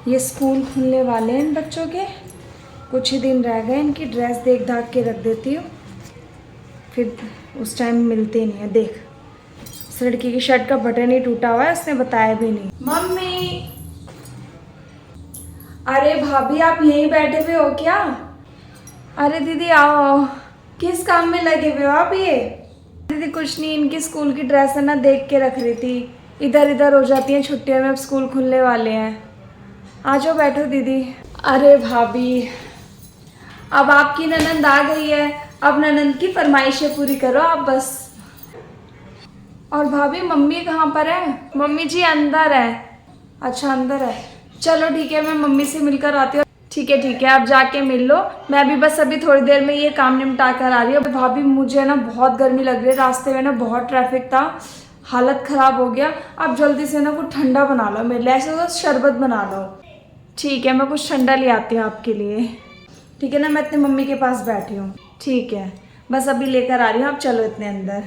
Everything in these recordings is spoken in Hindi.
ये स्कूल खुलने वाले हैं इन बच्चों के, कुछ ही दिन रह गए। इनकी ड्रेस देख दाख के रख देती हूँ, फिर उस टाइम मिलते नहीं है। देख, इस लड़की की शर्ट का बटन ही टूटा हुआ है, उसने बताया भी नहीं। मम्मी, अरे भाभी आप यहीं बैठे हुए हो क्या? अरे दीदी आओ, किस काम में लगे हुए हो आप? ये दीदी कुछ नहीं, इनकी स्कूल की ड्रेस है ना, देख के रख रही थी। इधर इधर हो जाती हैं छुट्टियों में, अब स्कूल खुलने वाले हैं। आ जाओ बैठो दीदी। अरे भाभी, अब आपकी ननंद आ गई है, अब ननंद की फरमाइशें पूरी करो आप बस। और भाभी मम्मी कहाँ पर है? मम्मी जी अंदर है। अच्छा अंदर है, चलो ठीक है, मैं मम्मी से मिलकर आती हूँ। ठीक है आप जाके मिल लो, मैं भी बस अभी थोड़ी देर में ये काम निपटा कर आ रही हूँ। भाभी मुझे ना बहुत गर्मी लग रही है, रास्ते में ना बहुत ट्रैफिक था, हालत ख़राब हो गया। आप जल्दी से ना कुछ ठंडा बना लो मेरे लिए, ऐसे तो शरबत बना लो। ठीक है, मैं कुछ ठंडा ले आती हूँ आपके लिए। ठीक है ना, मैं अपनी मम्मी के पास बैठी हूँ। ठीक है, बस अभी लेकर आ रही हूँ, आप चलो इतने अंदर।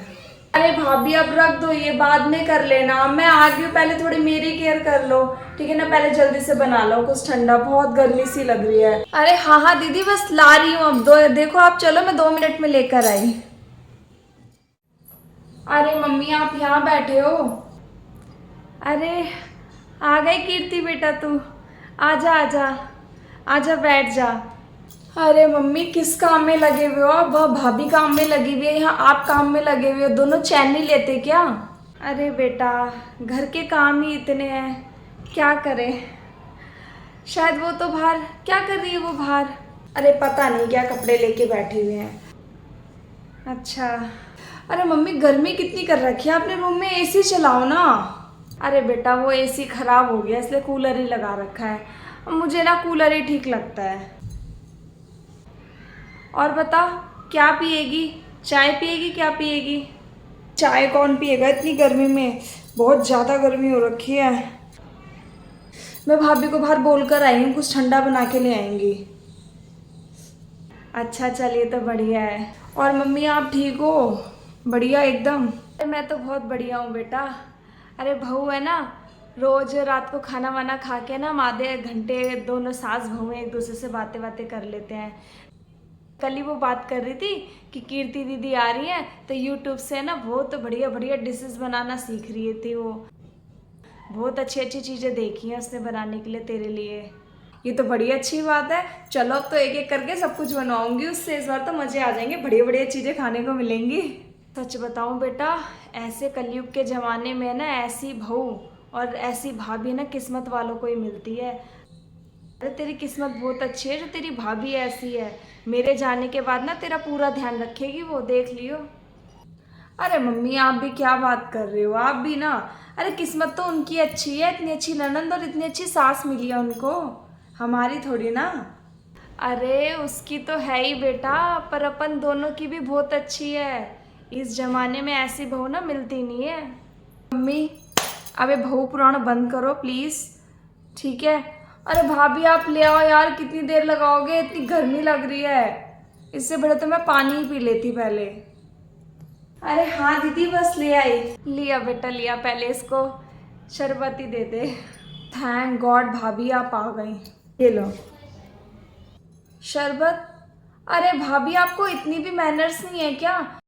अरे भाभी अब रख दो, ये बाद में कर लेना, मैं आ गई हूँ, पहले थोड़ी मेरी केयर कर लो। ठीक है ना, पहले जल्दी से बना लो कुछ ठंडा, बहुत गर्मी सी लग रही है। अरे हाँ दीदी, बस ला रही हूँ अब। दो देखो आप, चलो मैं 2 मिनट में लेकर आई। अरे मम्मी आप यहाँ बैठे हो? अरे आ गई कीर्ति बेटा तू, आजा आजा, आजा बैठ जा। अरे मम्मी किस काम में लगे हुए हो आप? वह भाभी काम में लगी हुई है, यहाँ आप काम में लगे हुए हो, दोनों चैन नहीं लेते क्या? अरे बेटा, घर के काम ही इतने हैं, क्या करें। शायद वो तो बाहर, क्या कर रही है वो बाहर? अरे पता नहीं क्या कपड़े लेके बैठे हुए हैं। अच्छा, अरे मम्मी गर्मी कितनी कर रखी है आपने, रूम में एसी चलाओ ना। अरे बेटा वो एसी खराब हो गया, इसलिए कूलर ही लगा रखा है। मुझे ना कूलर ही ठीक लगता है। और बता, क्या पिएगी? चाय पिएगी, क्या पिएगी? चाय कौन पिएगा इतनी गर्मी में, बहुत ज़्यादा गर्मी हो रखी है। मैं भाभी को बाहर बोल कर आई हूँ, कुछ ठंडा बना के ले आएंगी। अच्छा चलिए, तो बढ़िया है। और मम्मी आप ठीक हो? बढ़िया एकदम। अरे मैं तो बहुत बढ़िया हूँ बेटा। अरे बहू है ना, रोज रात को खाना वाना खा के ना, हम आधे घंटे दोनों सास बहू एक दूसरे से बातें बातें कर लेते हैं। कल ही वो बात कर रही थी कि कीर्ति दीदी आ रही है, तो यूट्यूब से ना बहुत बढ़िया बढ़िया डिशेस बनाना सीख रही थी वो। बहुत अच्छी अच्छी चीज़ें देखी हैं उसने बनाने के लिए तेरे लिए। ये तो बड़ी अच्छी बात है, चलो अब तो एक एक करके सब कुछ बनवाऊंगी उससे, इस बार तो मज़े आ जाएंगे, बढ़िया बढ़िया चीज़ें खाने को मिलेंगी। सच बताऊं बेटा, ऐसे कलयुग के ज़माने में ना ऐसी बहू और ऐसी भाभी ना किस्मत वालों को ही मिलती है। अरे तेरी किस्मत बहुत अच्छी है जो तेरी भाभी ऐसी है, मेरे जाने के बाद ना तेरा पूरा ध्यान रखेगी वो, देख लियो। अरे मम्मी आप भी क्या बात कर रहे हो, आप भी ना। अरे किस्मत तो उनकी अच्छी है, इतनी अच्छी ननंद और इतनी अच्छी सास मिली है उनको, हमारी थोड़ी ना। अरे उसकी तो है ही बेटा, पर अपन दोनों की भी बहुत अच्छी है। इस जमाने में ऐसी बहू ना मिलती नहीं है। मम्मी अबे बहू पुराना बंद करो प्लीज़, ठीक है? अरे भाभी आप ले आओ यार, कितनी देर लगाओगे, इतनी गर्मी लग रही है। इससे बढ़िया तो मैं पानी ही पी लेती पहले। अरे हाँ दीदी बस ले आई। लिया बेटा लिया, पहले इसको शरबत ही दे दे। थैंक गॉड भाभी आप आ गई, ये लो शरबत। अरे भाभी आपको इतनी भी मैनर्स नहीं है क्या?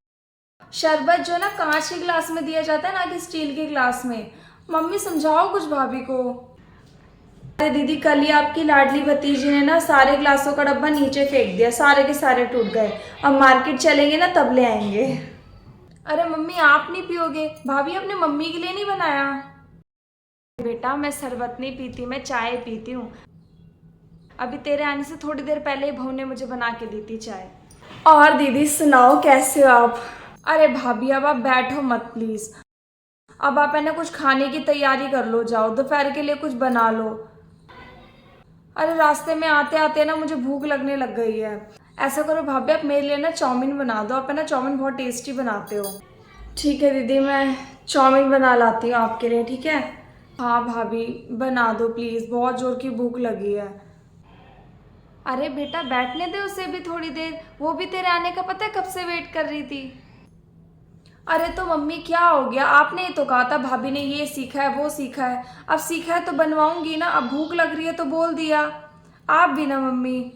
शरबत जो ना कांच के गिलास में दिया जाता है ना कि स्टील के गिलास में। मम्मी समझाओ कुछ भाभी को। अरे दीदी कल ही आपकी लाडली भतीजी ने ना सारे ग्लासों का डब्बा नीचे फेंक दिया, सारे के सारे टूट गए। अब मार्केट चलेंगे ना तब ले आएंगे। अरे मम्मी आप नहीं पियोगे? भाभी अपने मम्मी के लिए नहीं बनाया? बेटा मैं शरबत नहीं पीती, मैं चाय पीती हूँ। अभी तेरे आने से थोड़ी देर पहले ही बहू ने मुझे बना के दी थी चाय। और दीदी सुनाओ कैसे हो आप? अरे भाभी अब आप बैठो मत प्लीज़, अब आप है ना कुछ खाने की तैयारी कर लो, जाओ दोपहर के लिए कुछ बना लो। अरे रास्ते में आते आते ना मुझे भूख लगने लग गई है। ऐसा करो भाभी आप मेरे लिए ना चाउमीन बना दो, आप है ना चाउमीन बहुत टेस्टी बनाते हो। ठीक है दीदी, मैं चाउमीन बना लाती हूँ आपके लिए, ठीक है? हाँ भाभी बना दो प्लीज़, बहुत ज़ोर की भूख लगी है। अरे बेटा बैठने दे उसे भी थोड़ी देर, वो भी तेरे आने का पता है कब से वेट कर रही थी। अरे तो मम्मी क्या हो गया, आपने ही तो कहा था भाभी ने ये सीखा है वो सीखा है, अब सीखा है तो बनवाऊंगी ना, अब भूख लग रही है तो बोल दिया। आप भी ना मम्मी,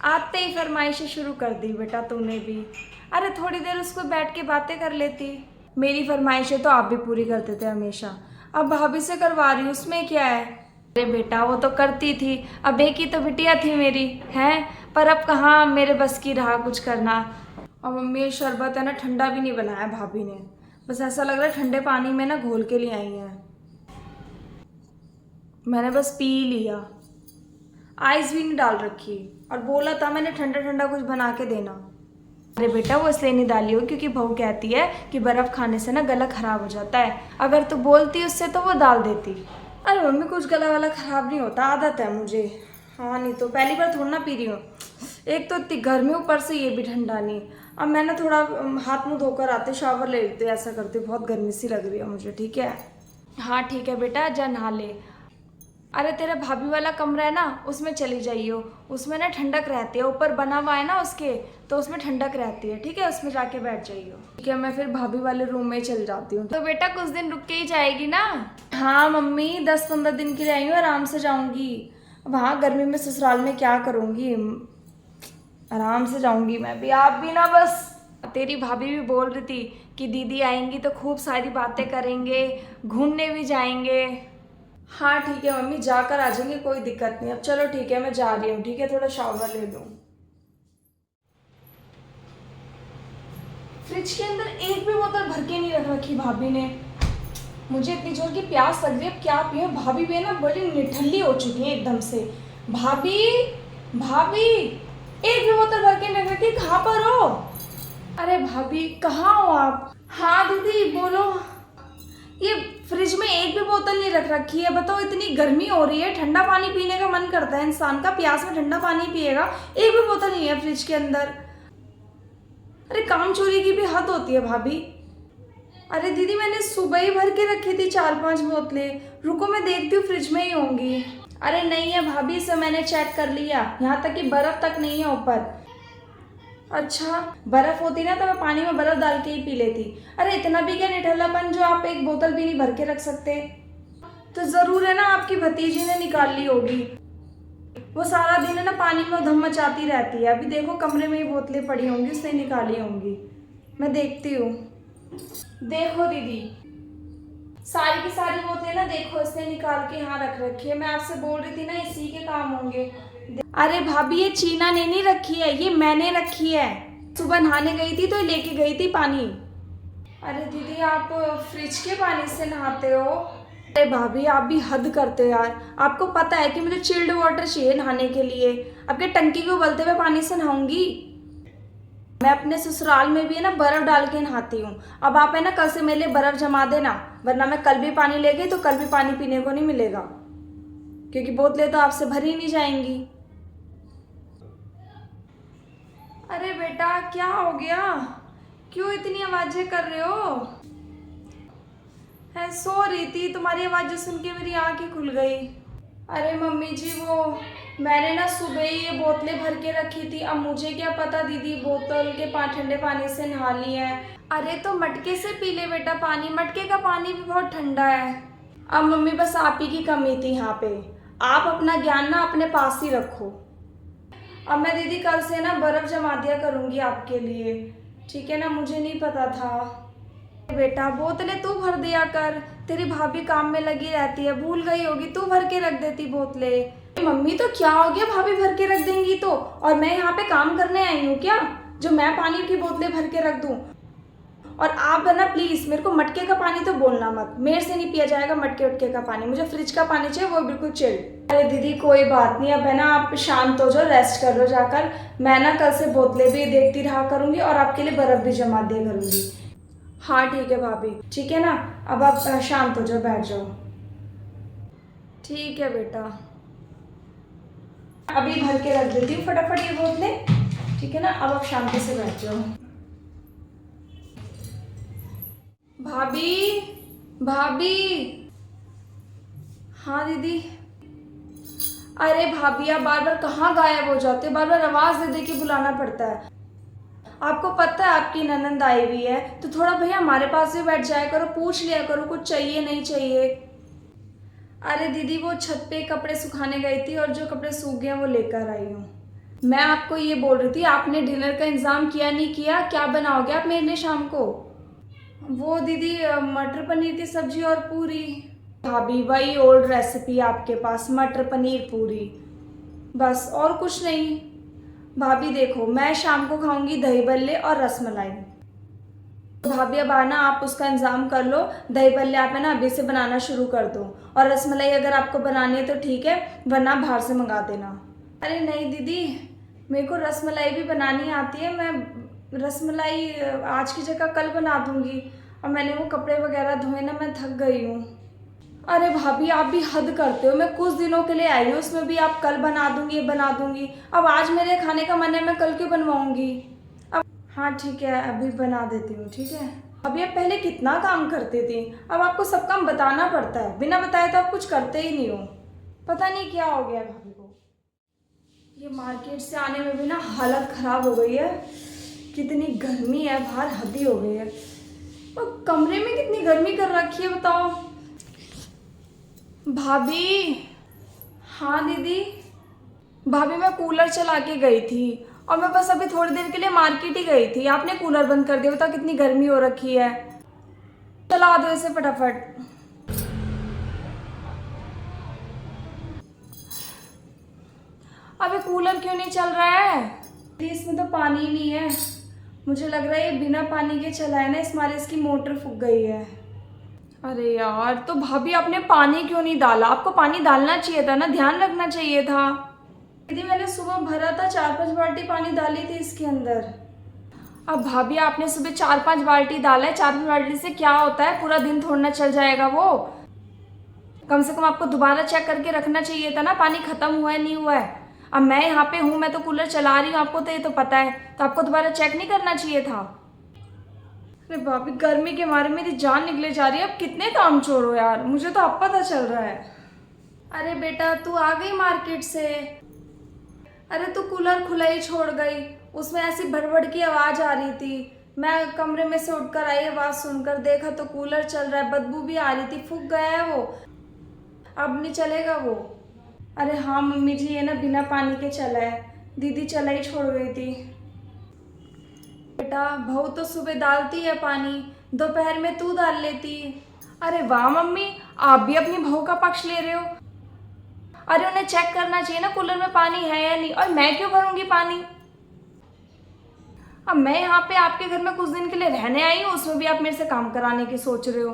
आते ही फरमाइशें शुरू कर दी बेटा तूने भी। अरे थोड़ी देर उसको बैठ के बातें कर लेती। मेरी फरमाइशें तो आप भी पूरी करते थे हमेशा, अब भाभी से करवा रही हूँ, उसमें क्या है। अरे बेटा वो तो करती थी, अब एक ही तो बिटिया थी मेरी, हैं, पर अब कहाँ मेरे बस की रहा कुछ करना। और मम्मी ये शरबत है ना ठंडा भी नहीं बनाया भाभी ने, बस ऐसा लग रहा है ठंडे पानी में ना घोल के ले आई हैं, मैंने बस पी लिया, आइस भी नहीं डाल रखी, और बोला था मैंने ठंडा ठंडा कुछ बना के देना। अरे बेटा वो इसलिए नहीं डाली हो क्योंकि बहू कहती है कि बर्फ़ खाने से ना गला खराब हो जाता है, अगर तू बोलती उससे तो वो डाल देती। अरे मम्मी कुछ गला वाला खराब नहीं होता, आदत है मुझे। हाँ नहीं तो पहली बार थोड़ा ना पी रही हूँ, एक तो इतनी गर्मी ऊपर से ये भी ठंडा नहीं। अब मैं ना थोड़ा हाथ मुंह धोकर आते शावर ले लेते, ऐसा करती हूँ, बहुत गर्मी सी लग रही है मुझे। ठीक है, हाँ ठीक है बेटा जा नहा ले। अरे तेरा भाभी वाला कमरा है ना उसमें चली जाइयो, उसमें ना ठंडक रहती है, ऊपर बना हुआ है ना उसके, तो उसमें ठंडक रहती है। ठीक है, उसमें जाके बैठ जाइयो। ठीक है, मैं फिर भाभी वाले रूम में चल जाती हूँ। तो बेटा कुछ दिन रुक के ही जाएगी ना। हाँ मम्मी 10-15 दिन के लिए आई हूँ, आराम से जाऊँगी। वहाँ गर्मी में ससुराल में क्या करूँगी, आराम से जाऊँगी मैं भी, आप भी ना। बस तेरी भाभी भी बोल रही थी कि दीदी आएंगी तो खूब सारी बातें करेंगे, घूमने भी जाएंगे। हाँ ठीक है मम्मी, जाकर आ जाएंगे, कोई दिक्कत नहीं। अब चलो ठीक है मैं जा रही हूँ, ठीक है थोड़ा शावर ले लूँ। फ्रिज के अंदर एक भी बोतल भर के नहीं रख रखी भाभी ने, मुझे इतनी जोर की प्यास लग रही है, अब क्या पिए। भाभी भी है ना बड़ी निठल्ली हो चुकी है एकदम से। भाभी भाभी एक भी बोतल भर के नहीं रख रखी, कहाँ पर हो। अरे भाभी कहाँ हो आप। हाँ दीदी बोलो। ये फ्रिज में एक भी बोतल नहीं रख रखी है, बताओ इतनी गर्मी हो रही है, ठंडा पानी पीने का मन करता है इंसान का, प्यास में ठंडा पानी पिएगा, एक भी बोतल नहीं है फ्रिज के अंदर। अरे काम चोरी की भी हद होती है भाभी। अरे दीदी मैंने सुबह ही भर के रखी थी 4-5 बोतलें, रुको मैं देखती हूँ फ्रिज में ही होंगी। अरे नहीं है भाभी, इसे मैंने चेक कर लिया, यहाँ तक कि बर्फ तक नहीं है ऊपर। अच्छा बर्फ होती ना तो मैं पानी में बर्फ डाल के ही पी लेती। अरे इतना भी क्या निठल्लापन जो आप एक बोतल भी नहीं भर के रख सकते। तो जरूर है ना आपकी भतीजी ने निकाल ली होगी, वो सारा दिन है ना पानी में उधम मचाती रहती है, अभी देखो कमरे में ही बोतलें पड़ी होंगी उसने निकाली होंगी, मैं देखती हूँ। देखो दीदी सारी की सारी बोतलें ना देखो इसने निकाल के यहाँ रख रखी है, मैं आपसे बोल रही थी ना इसी के काम होंगे। अरे भाभी ये चीना ने नहीं रखी है, ये मैंने रखी है, सुबह नहाने गई थी तो लेके गई थी पानी। अरे दीदी आप फ्रिज के पानी से नहाते हो। अरे भाभी आप भी हद करते हो यार, आपको पता है कि मुझे चिल्ड वाटर चाहिए नहाने के लिए, आपके टंकी को उबलते हुए पानी से नहाऊंगी। मैं अपने ससुराल में भी है ना बर्फ डाल के नहाती हूँ, अब आप है ना कल से मेरे लिए बर्फ जमा देना, वरना मैं कल भी पानी ले गई तो कल भी पानी पीने को नहीं मिलेगा, क्योंकि बोतलें तो आपसे भरी नहीं जाएंगी। अरे बेटा क्या हो गया, क्यों इतनी आवाजें कर रहे हो। है सो रही थी, तुम्हारी आवाज़ें सुन के मेरी आँखें खुल गई। अरे मम्मी जी वो मैंने ना सुबह ही ये बोतलें भर के रखी थी, अब मुझे क्या पता दीदी बोतल के ठंडे पानी से नहा ली है। अरे तो मटके से पी ले बेटा पानी, मटके का पानी भी बहुत ठंडा है। अब मम्मी बस आप ही की कमी थी यहाँ पे, आप अपना ज्ञान ना अपने पास ही रखो। अब मैं दीदी कल से ना बर्फ़ जमा दिया करूँगी आपके लिए, ठीक है ना, मुझे नहीं पता था। बेटा बोतलें तू भर दिया कर, तेरी भाभी काम में लगी रहती है, भूल गई होगी, तू भर के रख देती बोतलें। मम्मी तो क्या हो गया, भाभी भर के रख देंगी तो, और मैं यहाँ पे काम करने आई हूँ क्या जो मैं पानी की बोतलें भर के रख दूँ। और आप है ना प्लीज़ मेरे को मटके का पानी तो बोलना मत, मेरे से नहीं पिया जाएगा मटके उटके का पानी, मुझे फ्रिज का पानी चाहिए, वो बिल्कुल चिल्ड। अरे दीदी कोई बात नहीं, अब है ना आप शांत हो जाओ, रेस्ट कर लो जाकर, मैं ना कल से बोतलें भी देखती रहा करूँगी और आपके लिए बर्फ़ भी जमा दिया करूँगी। हाँ ठीक है भाभी, ठीक है ना, अब आप शांत हो जाओ, बैठ जाओ। ठीक है बेटा, अभी भर के रख देती हूँ फटाफट ये बोतलें, ठीक है ना, अब आप शांति से बैठ जाओ। भाभी भाभी। हाँ दीदी। अरे भाभी आप बार बार कहाँ गायब हो जाते हो, बार बार आवाज़ दे दे के बुलाना पड़ता है, आपको पता है आपकी ननंद आई हुई है, तो थोड़ा भैया हमारे पास भी बैठ जाया करो, पूछ लिया करो कुछ चाहिए नहीं चाहिए। अरे दीदी वो छत पे कपड़े सुखाने गई थी और जो कपड़े सूख गए वो लेकर आई हूँ। मैं आपको ये बोल रही थी, आपने डिनर का इंतज़ाम किया नहीं किया, क्या बनाओगे आप मेरे लिए शाम को? वो दीदी मटर पनीर की सब्जी और पूरी। भाभी वही ओल्ड रेसिपी आपके पास, मटर पनीर पूरी, बस और कुछ नहीं। भाभी देखो मैं शाम को खाऊंगी दही बल्ले और रसमलाई। भाभी अब आना, आप उसका इंतज़ाम कर लो। दही बल्ले आप है ना अभी से बनाना शुरू कर दो, और रसमलाई अगर आपको बनानी है तो ठीक है, वरना बाहर से मंगा देना। अरे नहीं दीदी, मेरे को रसमलाई भी बनानी आती है, मैं रसमलाई आज की जगह कल बना दूंगी। और मैंने वो कपड़े वगैरह धोए ना, मैं थक गई हूँ। अरे भाभी आप भी हद करते हो, मैं कुछ दिनों के लिए आई हूँ, उसमें भी आप कल बना दूंगी बना दूंगी। अब आज मेरे खाने का मन है, मैं कल क्यों बनवाऊंगी? अब हाँ ठीक है, अभी बना देती हूँ, ठीक है। अभी आप पहले कितना काम करती थी, अब आपको सब काम बताना पड़ता है, बिना बताए तो आप कुछ करते ही नहीं हो। पता नहीं क्या हो गया भाभी को। ये मार्केट से आने में भी ना हालत ख़राब हो गई है, कितनी गर्मी है बाहर, हद ही हो गई है। और कमरे में कितनी गर्मी कर रखी है बताओ। भाभी। हाँ दीदी। भाभी मैं कूलर चला के गई थी और मैं बस अभी थोड़ी देर के लिए मार्केट ही गई थी, आपने कूलर बंद कर दिया, बताओ कितनी गर्मी हो रखी है। चला दो इसे फटाफट। अबे कूलर क्यों नहीं चल रहा है? इसमें तो पानी ही नहीं है, मुझे लग रहा है ये बिना पानी के चला है ना, इस मारे इसकी मोटर फूक गई है। अरे यार, तो भाभी आपने पानी क्यों नहीं डाला? आपको पानी डालना चाहिए था ना, ध्यान रखना चाहिए था। दीदी मैंने सुबह भरा था, 4-5 बाल्टी पानी डाली थी इसके अंदर। अब भाभी आपने सुबह 4-5 बाल्टी डाला है, 4-5 बाल्टी से क्या होता है, पूरा दिन थोड़ा ना चल जाएगा वो। कम से कम आपको दोबारा चेक करके रखना चाहिए था ना, पानी खत्म हुआ है नहीं हुआ है। अब मैं यहाँ पे हूँ, मैं तो कूलर चला रही हूँ, आपको तो ये तो पता है, तो आपको दोबारा चेक नहीं करना चाहिए था। अरे भाभी गर्मी के मारे मेरी जान निकले जा रही है, अब कितने काम छोड़ो यार, मुझे तो अब पता चल रहा है। अरे बेटा तू आ गई मार्केट से? अरे तू कूलर खुला ही छोड़ गई, उसमें ऐसी भड़बड़ की आवाज़ आ रही थी। मैं कमरे में से उठकर आई, आवाज़ सुनकर देखा तो कूलर चल रहा है, बदबू भी आ रही थी, फूक गया है वो, अब नहीं चलेगा वो। अरे हाँ मम्मी जी, ये ना बिना पानी के चला है, दीदी चला ही छोड़ गई थी। बेटा बहू तो सुबह डालती है पानी, दोपहर में तू डाल लेती। अरे वाह मम्मी, आप भी अपनी बहू का पक्ष ले रहे हो। अरे उन्हें चेक करना चाहिए ना कूलर में पानी है या नहीं, और मैं क्यों भरूंगी पानी? अब मैं यहाँ पे आपके घर में कुछ दिन के लिए रहने आई हूँ, उसमें भी आप मेरे से काम कराने की सोच रहे हो।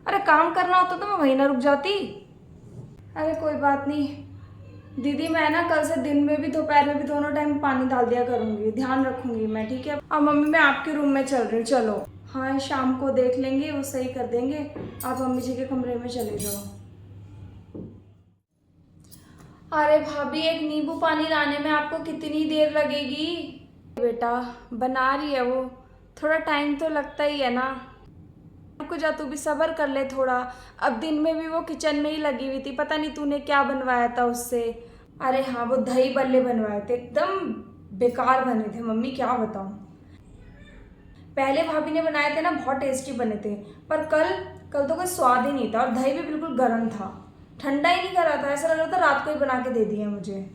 अरे काम करना होता तो मैं वहीं ना रुक जाती। अरे कोई बात नहीं दीदी, मैं ना कल से दिन में भी दोपहर में भी दोनों टाइम पानी डाल दिया करूँगी, ध्यान रखूँगी मैं, ठीक है। अब मम्मी मैं आपके रूम में चल रही हूँ, चलो। हाँ शाम को देख लेंगे, वो सही कर देंगे, आप मम्मी जी के कमरे में चले जाओ। अरे भाभी एक नींबू पानी लाने में आपको कितनी देर लगेगी? बेटा बना रही है वो, थोड़ा टाइम तो लगता ही है ना। रुक जा, तू भी सब्र कर ले थोड़ा। अब दिन में भी वो किचन में ही लगी हुई थी, पता नहीं तूने क्या बनवाया था उससे। अरे हाँ वो दही बल्ले बनवाए थे, एकदम बेकार बने थे मम्मी, क्या बताऊँ। पहले भाभी ने बनाए थे ना, बहुत टेस्टी बने थे, पर कल तो कोई स्वाद ही नहीं था, और दही भी बिल्कुल गर्म था, ठंडा ही नहीं करा था, ऐसा लग रहा था रात को ही बना के दे दिया मुझे।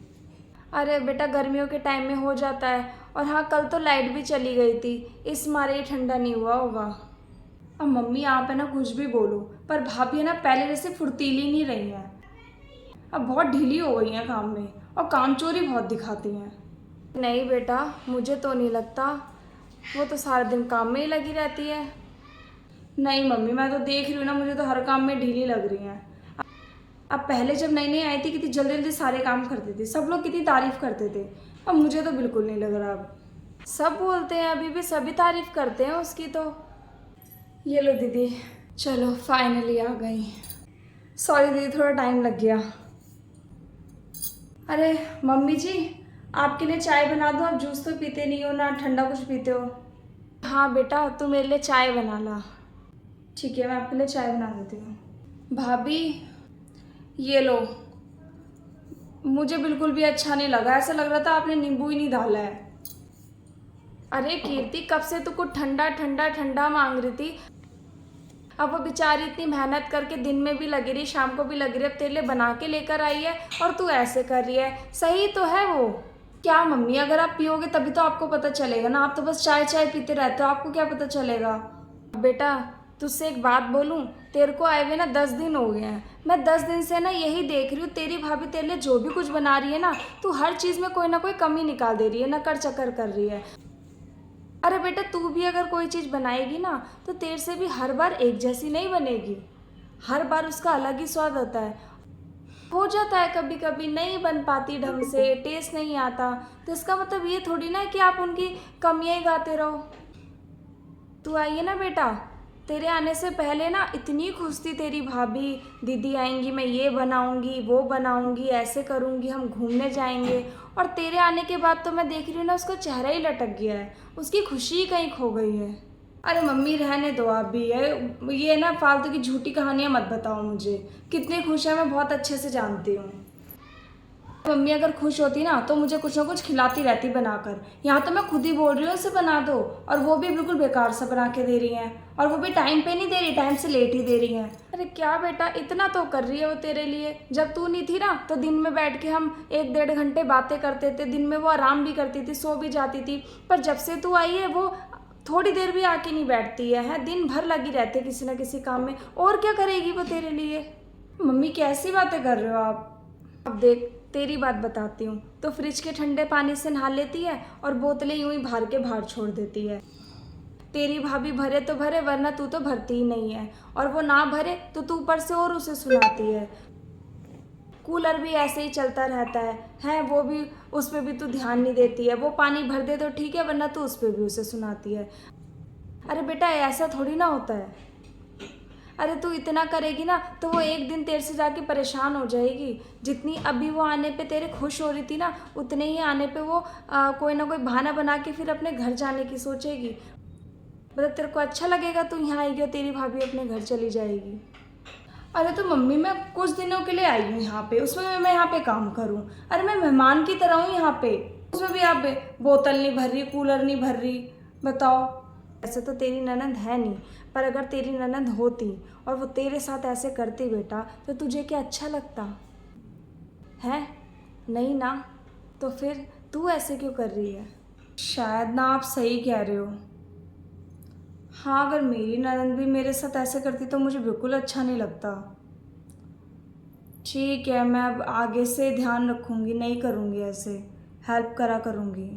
अरे बेटा गर्मियों के टाइम में हो जाता है, और हाँ कल तो लाइट भी चली गई थी, इस मारे ही ठंडा नहीं हुआ होगा। अब मम्मी आप है ना कुछ भी बोलो, पर भाभी है ना पहले जैसे फुर्तीली नहीं रही है, अब बहुत ढीली हो गई हैं काम में, और कामचोरी बहुत दिखाती हैं। नहीं बेटा मुझे तो नहीं लगता, वो तो सारा दिन काम में ही लगी रहती है। नहीं मम्मी मैं तो देख रही हूँ ना, मुझे तो हर काम में ढीली लग रही है। अब पहले जब नई नई आई थी कितनी जल्दी जल्दी सारे काम करते थे, सब लोग कितनी तारीफ़ करते थे, अब मुझे तो बिल्कुल नहीं लग रहा। अब सब बोलते हैं, अभी भी सभी तारीफ़ करते हैं उसकी तो। ये लो दीदी, चलो फाइनली आ गई। सॉरी दीदी थोड़ा टाइम लग गया। अरे मम्मी जी आपके लिए चाय बना दूँ? आप जूस तो पीते नहीं हो ना, ठंडा कुछ पीते हो? हाँ बेटा तू मेरे लिए चाय बना ला। ठीक है मैं आपके लिए चाय बना देती हूँ। भाभी ये लो, मुझे बिल्कुल भी अच्छा नहीं लगा, ऐसा लग रहा था आपने नींबू ही नहीं डाला है। अरे कीर्ति, कब से तू कुछ ठंडा ठंडा ठंडा मांग रही थी। अब वो बेचारी इतनी मेहनत करके दिन में भी लगी रही, शाम को भी लगी रही, अब तेरे लिए बना के लेकर आई है और तू ऐसे कर रही है। सही तो है वो। क्या मम्मी, अगर आप पियोगे तभी तो आपको पता चलेगा ना, आप तो बस चाय चाय पीते रहते हो, आपको क्या पता चलेगा। बेटा तुझसे एक बात बोलूं, तेरे को आए हुए ना 10 दिन हो गए हैं। मैं 10 दिन से ना यही देख रही हूँ, तेरी भाभी तेरे लिए जो भी कुछ बना रही है ना, तू हर चीज़ में कोई ना कोई कमी निकाल दे रही है, नकर चकर कर रही है। अरे बेटा, तू भी अगर कोई चीज़ बनाएगी ना तो तेरे से भी हर बार एक जैसी नहीं बनेगी, हर बार उसका अलग ही स्वाद होता है। हो जाता है कभी कभी नहीं बन पाती ढंग से, टेस्ट नहीं आता, तो इसका मतलब ये थोड़ी ना है कि आप उनकी कमियां ही गाते रहो। तू आई है ना बेटा, तेरे आने से पहले ना इतनी खुश थी तेरी भाभी, दीदी आएंगी, मैं ये बनाऊंगी वो बनाऊंगी, ऐसे करूंगी, हम घूमने जाएंगे। और तेरे आने के बाद तो मैं देख रही हूँ ना, उसका चेहरा ही लटक गया है, उसकी खुशी ही कहीं खो गई है। अरे मम्मी रहने दो आप भी, है ये ना फालतू की झूठी कहानियाँ मत बताओ मुझे। कितनी खुश है मैं बहुत अच्छे से जानती हूँ। मम्मी अगर खुश होती ना तो मुझे कुछ ना कुछ खिलाती रहती बनाकर। यहाँ तो मैं खुद ही बोल रही हूँ उसे बना दो, और वो भी बिल्कुल बेकार सा बना के दे रही हैं, और वो भी टाइम पे नहीं दे रही, टाइम से लेट ही दे रही हैं। अरे क्या बेटा, इतना तो कर रही है वो तेरे लिए। जब तू नहीं थी ना तो दिन में बैठ के हम 1-1.5 घंटे बातें करते थे, दिन में वो आराम भी करती थी, सो भी जाती थी। पर जब से तू आई है वो थोड़ी देर भी आके नहीं बैठती है, दिन भर लगी रहती है किसी ना किसी काम में। और क्या करेगी वो तेरे लिए। मम्मी कैसी बातें कर रहे हो आप। अब देख, तेरी बात बताती हूँ, तो फ्रिज के ठंडे पानी से नहा लेती है और बोतलें यूं ही भर के बाहर छोड़ देती है। तेरी भाभी भरे तो भरे, वरना तू तो भरती ही नहीं है, और वो ना भरे तो तू ऊपर से और उसे सुनाती है। कूलर भी ऐसे ही चलता रहता है वो भी, उस पर भी तू ध्यान नहीं देती है। वो पानी भर दे तो ठीक है, वरना तू उस पर भी उसे सुनाती है। अरे बेटा ऐसा थोड़ी ना होता है। अरे तू इतना करेगी ना तो वो एक दिन तेरे से जाके परेशान हो जाएगी। जितनी अभी वो आने पे तेरे खुश हो रही थी ना, उतने ही आने पे वो कोई ना कोई बहाना बना के फिर अपने घर जाने की सोचेगी। मतलब तेरे को अच्छा लगेगा तू यहाँ आएगी और तेरी भाभी अपने घर चली जाएगी। अरे तो मम्मी मैं कुछ दिनों के लिए आई हूँ यहाँ पे, उसमें मैं यहाँ पे काम करूँ। अरे मैं मेहमान की तरह हूँ यहाँ पे, उसमें भी आप बोतल नहीं भर रही, कूलर नहीं भर रही, बताओ। ऐसे तो तेरी ननद है नहीं, पर अगर तेरी ननद होती और वो तेरे साथ ऐसे करती बेटा, तो तुझे क्या अच्छा लगता है। नहीं ना, तो फिर तू ऐसे क्यों कर रही है। शायद ना आप सही कह रहे हो। हाँ, अगर मेरी ननद भी मेरे साथ ऐसे करती तो मुझे बिल्कुल अच्छा नहीं लगता। ठीक है, मैं अब आगे से ध्यान रखूँगी, नहीं करूँगी ऐसे, हेल्प करा करूँगी।